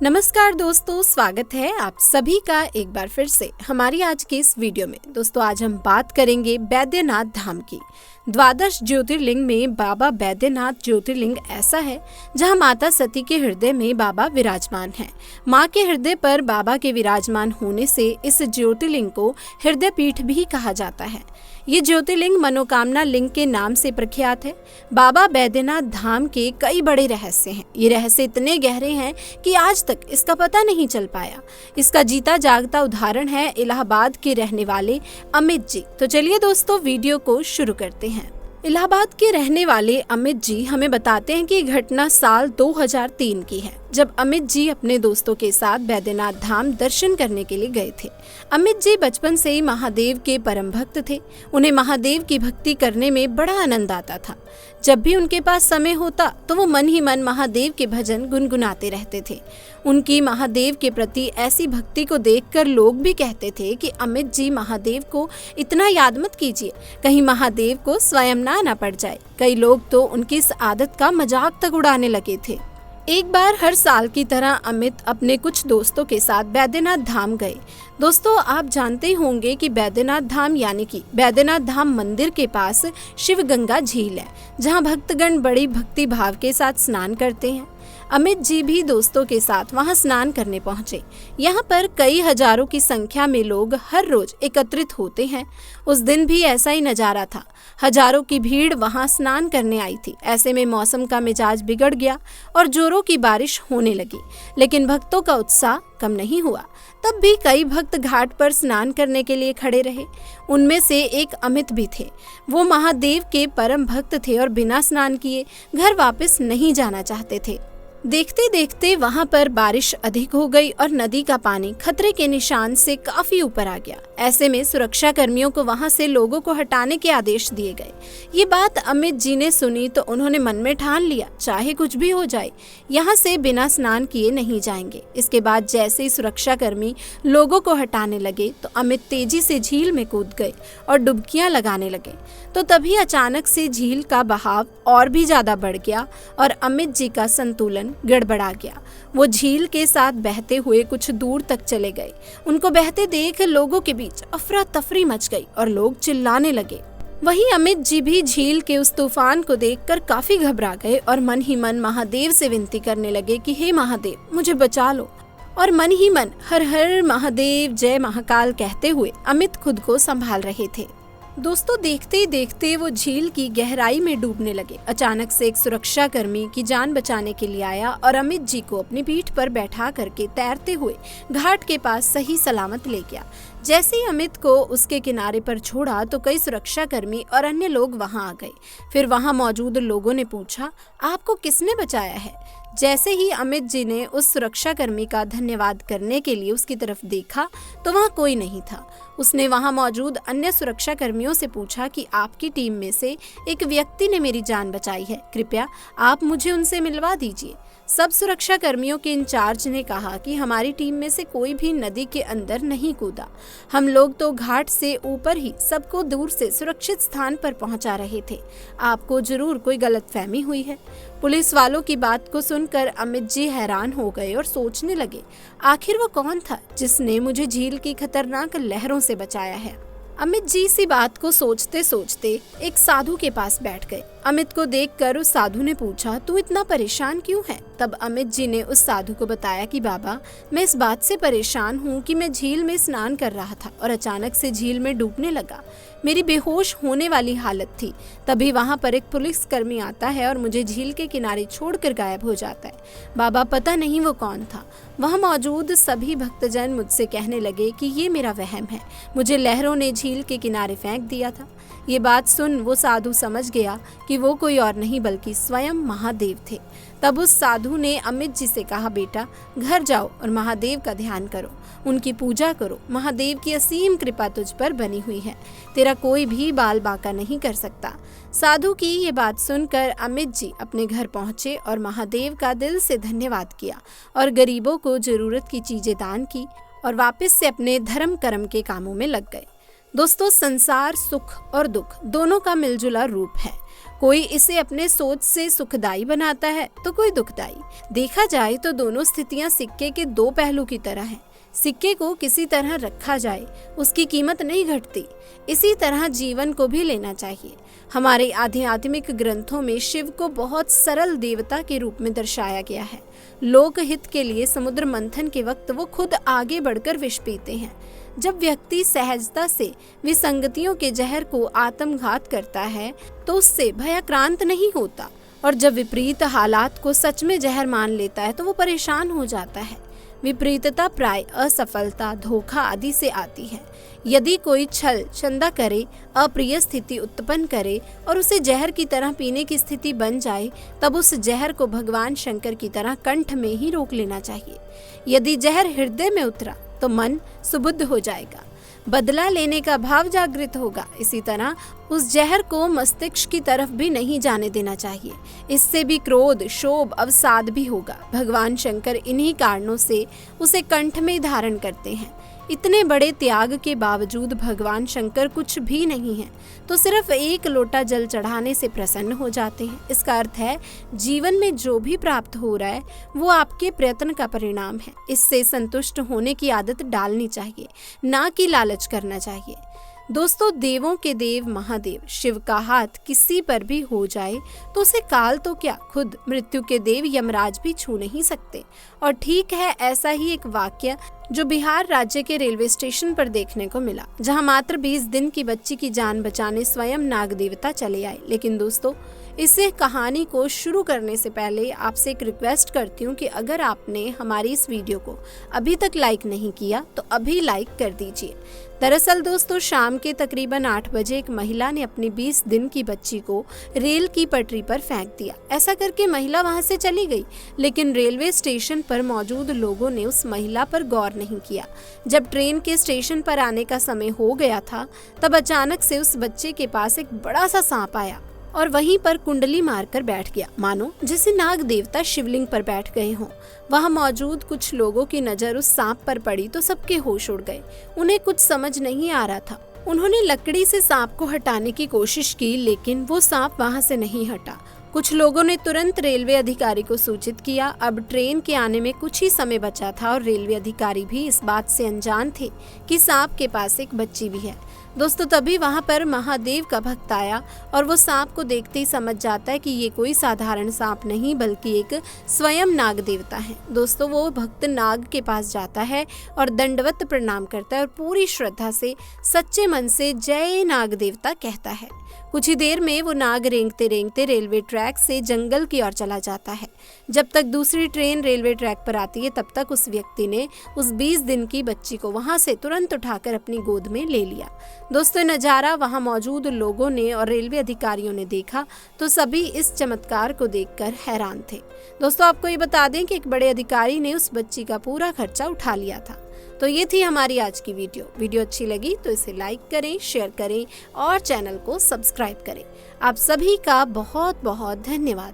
नमस्कार दोस्तों, स्वागत है आप सभी का एक बार फिर से हमारी आज की इस वीडियो में। दोस्तों आज हम बात करेंगे बैद्यनाथ धाम की। द्वादश ज्योतिर्लिंग में बाबा बैद्यनाथ ज्योतिर्लिंग ऐसा है जहां माता सती के हृदय में बाबा विराजमान हैं। मां के हृदय पर बाबा के विराजमान होने से इस ज्योतिर्लिंग को हृदय पीठ भी कहा जाता है। ये ज्योतिर्लिंग मनोकामना लिंग के नाम से प्रख्यात है। बाबा बैद्यनाथ धाम के कई बड़े रहस्य हैं। ये रहस्य इतने गहरे हैं कि आज तक इसका पता नहीं चल पाया। इसका जीता जागता उदाहरण है इलाहाबाद के रहने वाले अमित जी। तो चलिए दोस्तों वीडियो को शुरू करते हैं। इलाहाबाद के रहने वाले अमित जी हमें बताते हैं कि ये घटना साल 2003 की है, जब अमित जी अपने दोस्तों के साथ बैद्यनाथ धाम दर्शन करने के लिए गए थे। अमित जी बचपन से ही महादेव के परम भक्त थे। उन्हें महादेव की भक्ति करने में बड़ा आनंद आता था। जब भी उनके पास समय होता तो वो मन ही मन महादेव के भजन गुनगुनाते रहते थे। उनकी महादेव के प्रति ऐसी भक्ति को देखकर लोग भी कहते थे कि अमित जी महादेव को इतना याद मत कीजिए, कहीं महादेव को स्वयं ना पड़ जाए। कई लोग तो उनकी इस आदत का मजाक तक उड़ाने लगे थे। एक बार हर साल की तरह अमित अपने कुछ दोस्तों के साथ बैद्यनाथ धाम गए। दोस्तों आप जानते होंगे कि बैद्यनाथ धाम यानी कि बैद्यनाथ धाम मंदिर के पास शिव गंगा झील है, जहां भक्तगण बड़ी भक्ति भाव के साथ स्नान करते हैं। अमित जी भी दोस्तों के साथ वहां स्नान करने पहुंचे। यहाँ पर कई हजारों की संख्या में लोग हर रोज एकत्रित होते हैं। उस दिन भी ऐसा ही नजारा था। हजारों की भीड़ वहां स्नान करने आई थी। ऐसे में मौसम का मिजाज बिगड़ गया और जोरों की बारिश होने लगी, लेकिन भक्तों का उत्साह कम नहीं हुआ। तब भी कई भक्त घाट पर स्नान करने के लिए खड़े रहे। उनमें से एक अमित भी थे। वो महादेव के परम भक्त थे और बिना स्नान किए घर वापस नहीं जाना चाहते थे। देखते देखते वहां पर बारिश अधिक हो गई और नदी का पानी खतरे के निशान से काफी ऊपर आ गया। ऐसे में सुरक्षा कर्मियों को वहां से लोगों को हटाने के आदेश दिए गए। ये बात अमित जी ने सुनी तो उन्होंने मन में ठान लिया, चाहे कुछ भी हो जाए, यहाँ से बिना स्नान किए नहीं जाएंगे। इसके बाद जैसे ही सुरक्षा कर्मी लोगों को हटाने लगे तो अमित तेजी से झील में कूद गए और डुबकियां लगाने लगे। तो तभी अचानक से झील का बहाव और भी ज्यादा बढ़ गया और अमित जी का संतुलन गड़बड़ा गया। वो झील के साथ बहते हुए कुछ दूर तक चले गए। उनको बहते देख लोगों के बीच अफरा तफरी मच गई और लोग चिल्लाने लगे। वहीं अमित जी भी झील के उस तूफान को देखकर काफी घबरा गए और मन ही मन महादेव से विनती करने लगे कि हे महादेव मुझे बचा लो। और मन ही मन हर हर महादेव जय महाकाल कहते हुए अमित खुद को संभाल रहे थे। दोस्तों देखते ही देखते वो झील की गहराई में डूबने लगे। अचानक से एक सुरक्षा कर्मी की जान बचाने के लिए आया और अमित जी को अपनी पीठ पर बैठा करके तैरते हुए घाट के पास सही सलामत ले गया। जैसे ही अमित को उसके किनारे पर छोड़ा तो कई सुरक्षा कर्मी और अन्य लोग वहां आ गए। फिर वहां मौजूद लोगों ने पूछा, आपको किसने बचाया है? जैसे ही अमित जी ने उस सुरक्षा कर्मी का धन्यवाद करने के लिए उसकी तरफ देखा तो वहां कोई नहीं था। उसने वहां मौजूद अन्य सुरक्षा कर्मियों से पूछा कि आपकी टीम में से एक व्यक्ति ने मेरी जान बचाई है, कृपया आप मुझे उनसे मिलवा दीजिए। सब सुरक्षा कर्मियों के इंचार्ज ने कहा कि हमारी टीम में से कोई भी नदी के अंदर नहीं कूदा। हम लोग तो घाट से ऊपर ही सबको दूर से सुरक्षित स्थान पर पहुंचा रहे थे। आपको जरूर कोई गलतफहमी हुई है। पुलिस वालों की बात को सुनकर अमित जी हैरान हो गए और सोचने लगे, आखिर वो कौन था जिसने मुझे झील की खतरनाक लहरों से बचाया है। अमित जी इसी बात को सोचते सोचते एक साधु के पास बैठ गए। अमित को देखकर उस साधु ने पूछा, तू इतना परेशान क्यों है? तब अमित जी ने उस साधु को बताया कि बाबा मैं इस बात से परेशान हूँ कि मैं झील में स्नान कर रहा था और अचानक से झील में डूबने लगा। मेरी बेहोश होने वाली हालत थी। तभी वहाँ पर एक पुलिस कर्मी आता है और मुझे झील के किनारे छोड़कर गायब हो जाता है। बाबा पता नहीं वो कौन था। वहाँ मौजूद सभी भक्तजन मुझसे कहने लगे कि ये मेरा वहम है, मुझे लहरों ने झील के किनारे फेंक दिया था। ये बात सुन वो साधु समझ गया कि वो कोई और नहीं बल्कि स्वयं महादेव थे। तब उस साधु ने अमित जी से कहा, बेटा घर जाओ और महादेव का ध्यान करो, उनकी पूजा करो। महादेव की असीम कृपा तुझ पर बनी हुई है, तेरा कोई भी बाल बांका नहीं कर सकता। साधु की ये बात सुनकर अमित जी अपने घर पहुंचे और महादेव का दिल से धन्यवाद किया और गरीबों को जरूरत की चीजें दान की और वापस से अपने धर्म कर्म के कामों में लग गए। दोस्तों, संसार सुख और दुख दोनों का मिलजुला रूप है। कोई इसे अपने सोच से सुखदायी बनाता है तो कोई दुखदायी। देखा जाए तो दोनों स्थितियां सिक्के के दो पहलू की तरह हैं। सिक्के को किसी तरह रखा जाए, उसकी कीमत नहीं घटती। इसी तरह जीवन को भी लेना चाहिए। हमारे आध्यात्मिक ग्रंथों में शिव को बहुत सरल देवता के रूप में दर्शाया गया है। लोकहित के लिए समुद्र मंथन के वक्त वो खुद आगे बढ़कर विष पीते हैं। जब व्यक्ति सहजता से विसंगतियों के जहर को आत्मघात करता है तो उससे भयाक्रांत नहीं होता, और जब विपरीत हालात को सच में जहर मान लेता है तो वो परेशान हो जाता है। विपरीतता प्राय असफलता, धोखा आदि से आती है। यदि कोई छल चंदा करे, अप्रिय स्थिति उत्पन्न करे और उसे जहर की तरह पीने की स्थिति बन जाए, तब उस जहर को भगवान शंकर की तरह कंठ में ही रोक लेना चाहिए। यदि जहर हृदय में उतरा तो मन सुबुद्ध हो जाएगा, बदला लेने का भाव जागृत होगा। इसी तरह उस जहर को मस्तिष्क की तरफ भी नहीं जाने देना चाहिए। इससे भी क्रोध, शोभ, अवसाद भी होगा। भगवान शंकर इन्हीं कारणों से उसे कंठ में धारण करते हैं। इतने बड़े त्याग के बावजूद भगवान शंकर कुछ भी नहीं है तो सिर्फ एक लोटा जल चढ़ाने से प्रसन्न हो जाते हैं। इसका अर्थ है जीवन में जो भी प्राप्त हो रहा है वो आपके प्रयत्न का परिणाम है। इससे संतुष्ट होने की आदत डालनी चाहिए, ना कि लालच करना चाहिए। दोस्तों, देवों के देव महादेव शिव का हाथ किसी पर भी हो जाए तो उसे काल तो क्या, खुद मृत्यु के देव यमराज भी छू नहीं सकते। और ठीक है, ऐसा ही एक वाक्य जो बिहार राज्य के रेलवे स्टेशन पर देखने को मिला, जहां मात्र 20 दिन की बच्ची की जान बचाने स्वयं नाग देवता चले आए। लेकिन दोस्तों, इसे कहानी को शुरू करने से पहले आपसे एक रिक्वेस्ट करती हूँ कि अगर आपने हमारी इस वीडियो को अभी तक लाइक नहीं किया तो अभी लाइक कर दीजिए। दरअसल दोस्तों, शाम के तकरीबन 8 बजे एक महिला ने अपनी 20 दिन की बच्ची को रेल की पटरी पर फेंक दिया। ऐसा करके महिला वहां से चली गई, लेकिन रेलवे स्टेशन पर मौजूद लोगों ने उस महिला पर गौर नहीं किया। जब ट्रेन के स्टेशन पर आने का समय हो गया था, तब अचानक से उस बच्चे के पास एक बड़ा सा सांप आया और वहीं पर कुंडली मारकर बैठ गया, मानो जैसे नाग देवता शिवलिंग पर बैठ गए हों। वहां मौजूद कुछ लोगों की नजर उस सांप पर पड़ी तो सबके होश उड़ गए। उन्हें कुछ समझ नहीं आ रहा था। उन्होंने लकड़ी से सांप को हटाने की कोशिश की, लेकिन वो सांप वहां से नहीं हटा। कुछ लोगों ने तुरंत रेलवे अधिकारी को सूचित किया। अब ट्रेन के आने में कुछ ही समय बचा था और रेलवे अधिकारी भी इस बात से अनजान थे कि सांप के पास एक बच्ची भी है। दोस्तों, तभी वहां पर महादेव का भक्त आया और वो सांप को देखते ही समझ जाता है कि ये कोई साधारण सांप नहीं बल्कि एक स्वयं नाग देवता है। दोस्तों, वो भक्त नाग के पास जाता है और दंडवत प्रणाम करता है और पूरी श्रद्धा से सच्चे मन से जय नाग देवता कहता है। कुछ ही देर में वो नाग रेंगते रेंगते रेलवे ट्रैक से जंगल की ओर चला जाता है। जब तक दूसरी ट्रेन रेलवे ट्रैक पर आती है, तब तक उस व्यक्ति ने उस 20 दिन की बच्ची को वहां से तुरंत उठाकर अपनी गोद में ले लिया। दोस्तों, नजारा वहां मौजूद लोगों ने और रेलवे अधिकारियों ने देखा तो सभी इस चमत्कार को देखकर हैरान थे। दोस्तों, आपको ये बता दें कि एक बड़े अधिकारी ने उस बच्ची का पूरा खर्चा उठा लिया था। तो ये थी हमारी आज की वीडियो अच्छी लगी तो इसे लाइक करें, शेयर करें और चैनल को सब्सक्राइब करें। आप सभी का बहुत बहुत धन्यवाद।